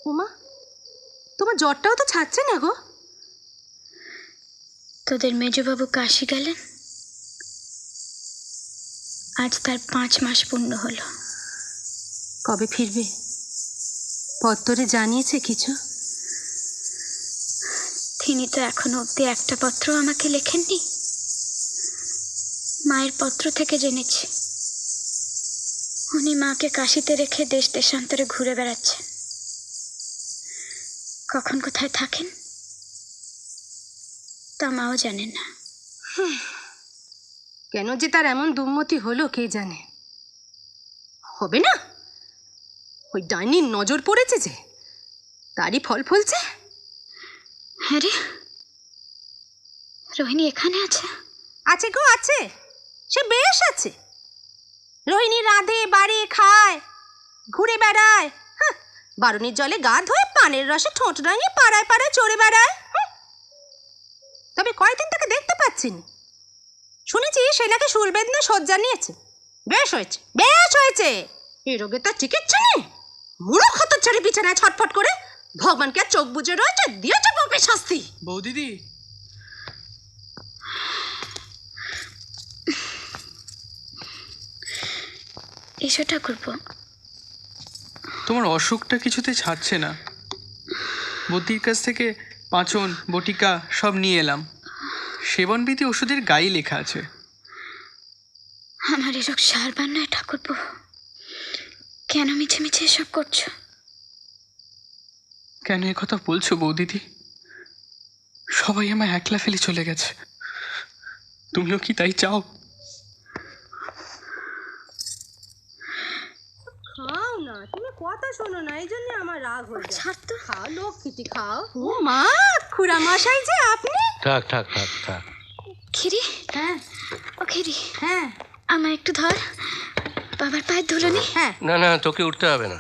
উমা, তোমার জ্বরটাও তো ছাড়ছে না গো। তোদের মেজবাবু কাশি গেলেন, আজ তার 5 মাস পূর্ণ হলো। কবে ফিরবে? পত্তরে জানিয়েছে কিছু? তিনি তো এখনো অব্দি একটা পত্র আমাকে লেখেননি। মায়ের পত্র থেকে জেনেছি উনি মাকে কাশিতে রেখে দেশ দেশান্তরে ঘুরে বেড়াচ্ছেন। কখন কোথায় থাকেন তা মাও জানেন না। কেন যে তার এমন দুর্মতি হলো কে জানে। হবে না ওই ডাইনির নজর পড়েছে যে, তারই ফল ফলছে। হ্যাঁ রে, রোহিণী এখানে আছে? আছে গো, আছে, সে বেশ আছে। রোহিণী রাঁধে বাড়ে খায়, ঘুরে বেড়ায়, বারুনির জলে গা ধোয়, পানের রসে ঠোঁট রাঙে পাড়ায় পাড়ায় চড়ে বেড়ায়। তবে কয়েকদিন তাকে দেখতে পাচ্ছি না। শুনেছি সে নাকি শুলবেদনা শয্যা নিয়েছে। বেশ হয়েছে, বেশ হয়েছে। এই রোগে তার চিকিৎসা নেই। মূঢ় ক্ষত ছাড়ি বিছানায় ছটফট করে ভগবানকে আর চোখ বুজে রয়েছে, দিয়েছে বউকে শাস্তি। বৌদিদি, এসো ঠাকুরপো। তোমার অসুখটা কিছুতে ছাড়ছে না। বৌদির কাছ থেকে পাঁচন বটিকা সব নিয়ে এলাম। সেবনবিধি ওষুধের গায়ে লেখা আছে। আমার এ রোগ সারবার নয় ঠাকুরপো। কেন মিছে মিছে এসব করছো? কেন কথা বলছো বৌদিদি? সবাই আমায় একলা ফেলে চলে গেছে, তুমিও কি তাই চাও? খাও না, তুমি কথা শোনো না, এই জন্য আমার রাগ হয়ে যায়। ছাড় তো। খাও লক্ষ্মীটি, খাও। ও মা, খুড়া মশাই যে আপনি। থাক থাক থাক থাক। খিরি, হ্যাঁ ও খিরি, হ্যাঁ আমায় একটু ধর, বাবার পায়ের ধুলো নি। হ্যাঁ। না না, তোকে উঠতে হবে না।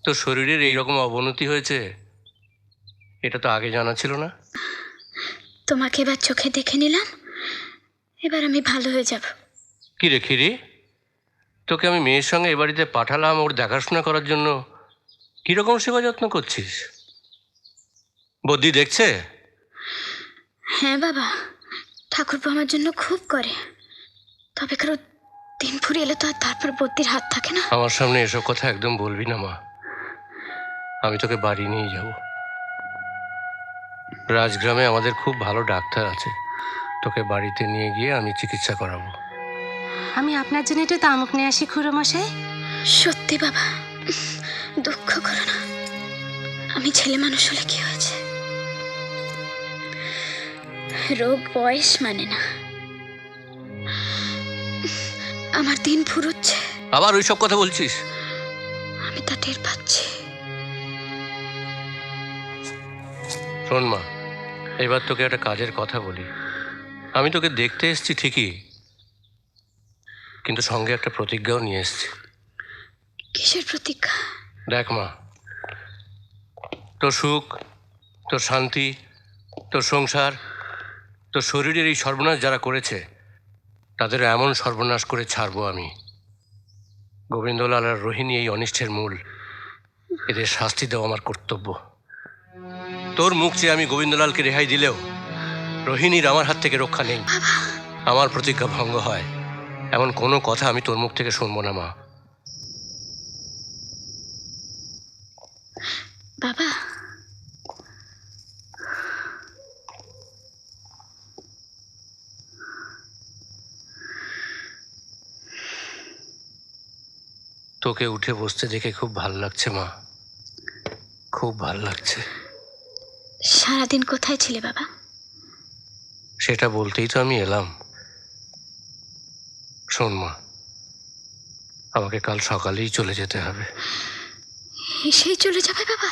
তোর শরীরের এইরকম অবনতি হয়েছে এটা তো আগে জানা ছিল না। তোমাকে এবার চোখে দেখে নিলাম, এবার আমি ভালো হয়ে যাব। কি রে খিরি, তোকে আমি মেয়ের সঙ্গে এ বাড়িতে পাঠালাম ওর দেখাশোনা করার জন্য। কীরকম সেবা যত্ন করছিস? বদ্যি দেখছে? হ্যাঁ বাবা, ঠাকুরপো আমার জন্য খুব করে। তবে কারো দিন ফুরে এলে তো আর তারপর বদ্যির হাত থাকে না। আমার সামনে এসব কথা একদম বলবি না মা। আমি তোকে বাড়ি নিয়ে যাব। রাজগ্রামে আমাদের খুব ভালো ডাক্তার আছে, তোকে বাড়িতে নিয়ে গিয়ে আমি চিকিৎসা করাবো। আমি আপনার জন্য একটু তামুক নিয়ে আসি খুড়ো মশাই। সত্যি বাবা, দুঃখ করো না। আমি ছেলে মানুষ হলে কি হয়েছে, রোগ বয়স মানে না। আমার দিন ফুরোচ্ছে। আবার ওই সব কথা বলছিস? আমি তা টের পাচ্ছি। শোন মা, এবার তোকে একটা কাজের কথা বলি। আমি তোকে দেখতে এসেছি ঠিকই, কিন্তু সঙ্গে একটা প্রতিজ্ঞাও নিয়ে এসেছি। কিসের প্রতিজ্ঞা? দেখ মা, তোর সুখ, তোর শান্তি, তোর সংসার, তোর শরীরের এই সর্বনাশ যারা করেছে তাদের এমন সর্বনাশ করে ছাড়বো আমি। গোবিন্দলাল আর রোহিণী এই অনিষ্টের মূল, এদের শাস্তি দেওয়া আমার কর্তব্য। তোর মুখ চেয়ে আমি গোবিন্দলালকে রেহাই দিলেও রোহিণীর আমার হাত থেকে রক্ষা নেই। আমার প্রতিজ্ঞা ভঙ্গ হয় এমন কোনো কথা আমি তোর মুখ থেকে শুনবো না মা। বাবা, তোকে উঠে বসতে দেখে খুব ভাল লাগছে মা, খুব ভাল লাগছে। সারাদিন কোথায় ছিলে বাবা? সেটা বলতেই তো আমি এলাম। শোন মা, আমাকে কাল সকালেই চলে যেতে হবে। এসেই চলে যাবে বাবা?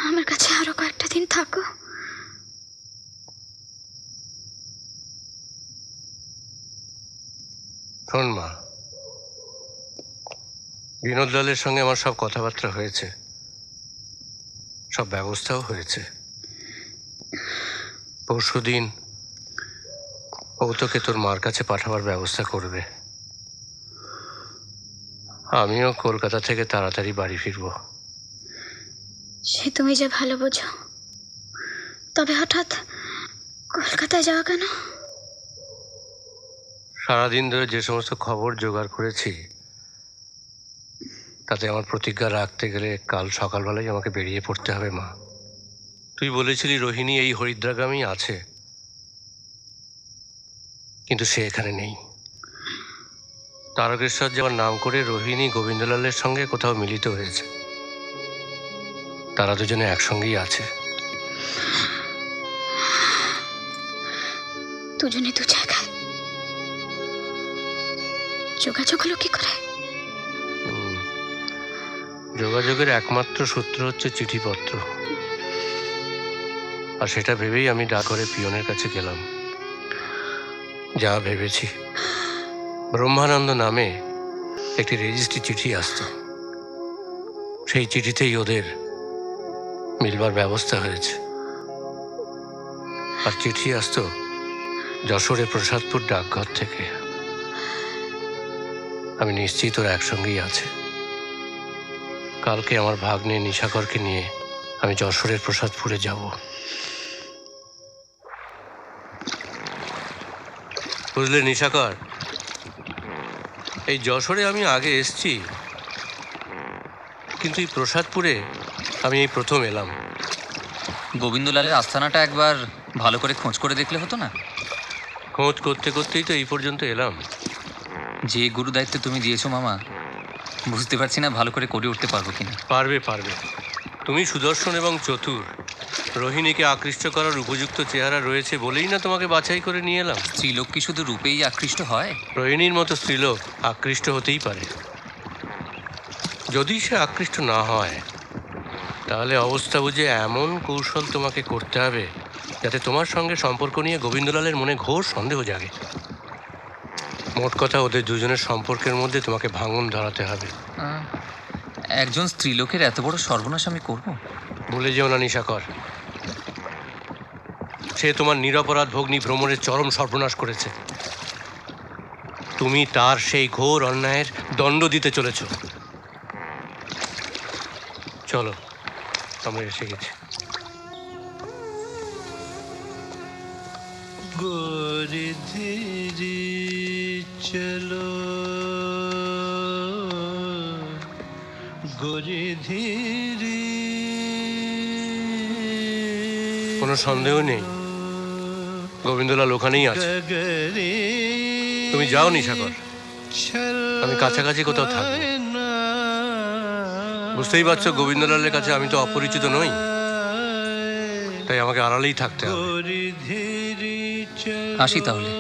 আমার কাছে আরো কয়েকটা দিন থাকো। শোন মা, বিনোদলালের সঙ্গে আমার সব কথাবার্তা হয়েছে, সব ব্যবস্থাও হয়েছে। পরশুদিন ও তোকে তোর মার কাছে পাঠাবার ব্যবস্থা করবে। আমিও কলকাতা থেকে তাড়াতাড়ি বাড়ি ফিরব। সে তুমি যা ভালো বোঝো। তবে হঠাৎ কলকাতায় যাওয়া কেন? সারাদিন ধরে যে সমস্ত খবর জোগাড় করেছি তাতে আমার প্রতিজ্ঞা রাখতে গেলে কাল সকালবেলায় আমাকে বেরিয়ে পড়তে হবে মা। তুই বলেছিলি রোহিণী এই হরিদ্রাগ্রামেই আছে, কিন্তু সে এখানে নেই। তারকেশ্বর যাওয়ার নাম করে রোহিণী গোবিন্দলালের সঙ্গে কোথাও মিলিত হয়েছে। তারা দুজনে একসঙ্গেই আছে। দুজনে দু জায়গায়, যোগাযোগ হলো কি করে? যোগাযোগের একমাত্র সূত্র হচ্ছে চিঠিপত্র। আর সেটা ভেবেই আমি ডাকঘরে পিয়নের কাছে গেলাম। যা ভেবেছি, ব্রহ্মানন্দ নামে একটি রেজিস্ট্রি চিঠি আসতো, সেই চিঠিতেই ওদের মিলবার ব্যবস্থা হয়েছে। আর চিঠি আসতো যশোরের প্রসাদপুর ডাকঘর থেকে। আমি নিশ্চিত ওরা একসঙ্গেই আছে। কালকে আমার ভাগ্নে নিশাকরকে নিয়ে আমি যশোরের প্রসাদপুরে যাব। বুঝলে নিশাকর, এই যশোরে আমি আগে এসেছি, কিন্তু এই প্রসাদপুরে আমি এই প্রথম এলাম। গোবিন্দলালের আস্থানাটা একবার ভালো করে খোঁজ করে দেখলে হতো না? খোঁজ করতে করতেই তো এই পর্যন্ত এলাম। যে গুরু দায়িত্ব তুমি দিয়েছো মামা, বুঝতে পারছি না ভালো করে উঠতে পারবো কিনা। পারবে পারবে, তুমি সুদর্শন এবং চতুর। রোহিণীকে আকৃষ্ট করার উপযুক্ত চেহারা রয়েছে বলেই না তোমাকে বাছাই করে নিয়ে এলাম। স্ত্রীলোক কি শুধু রূপেই আকৃষ্ট হয়? রোহিণীর মতো স্ত্রীলোক আকৃষ্ট হতেই পারে। যদি সে আকৃষ্ট না হয়, তাহলে অবস্থা বুঝে এমন কৌশল তোমাকে করতে হবে যাতে তোমার সঙ্গে সম্পর্ক নিয়ে গোবিন্দলালের মনে ঘোর সন্দেহ জাগে। মোট কথা, ওদের দুজনের সম্পর্কের মধ্যে তোমাকে ভাঙন ধরাতে হবে। একজন স্ত্রীলোকের এত বড় সর্বনাশ আমি করব? ভুলে যেও না নিশাকর, সে তোমার নিরপরাধ ভগ্নী ভ্রমণের চরম সর্বনাশ করেছে। তুমি তার সেই ঘোর অন্যায়ের দণ্ড দিতে চলেছ। চলো, আমরা এসে গেছি। गोरी धीरे चलो, गोरी धीरे। কোনো সন্দেহ নেই, গোবিন্দলাল ওখানেই আছে। তুমি যাও নিশাকর, আমি কাছাকাছি কোথাও থাকবো। বুঝতেই পারছো, গোবিন্দলালের কাছে আমি তো অপরিচিত নই, তাই আমাকে আড়ালেই থাকতে হবে। আসি তাহলে।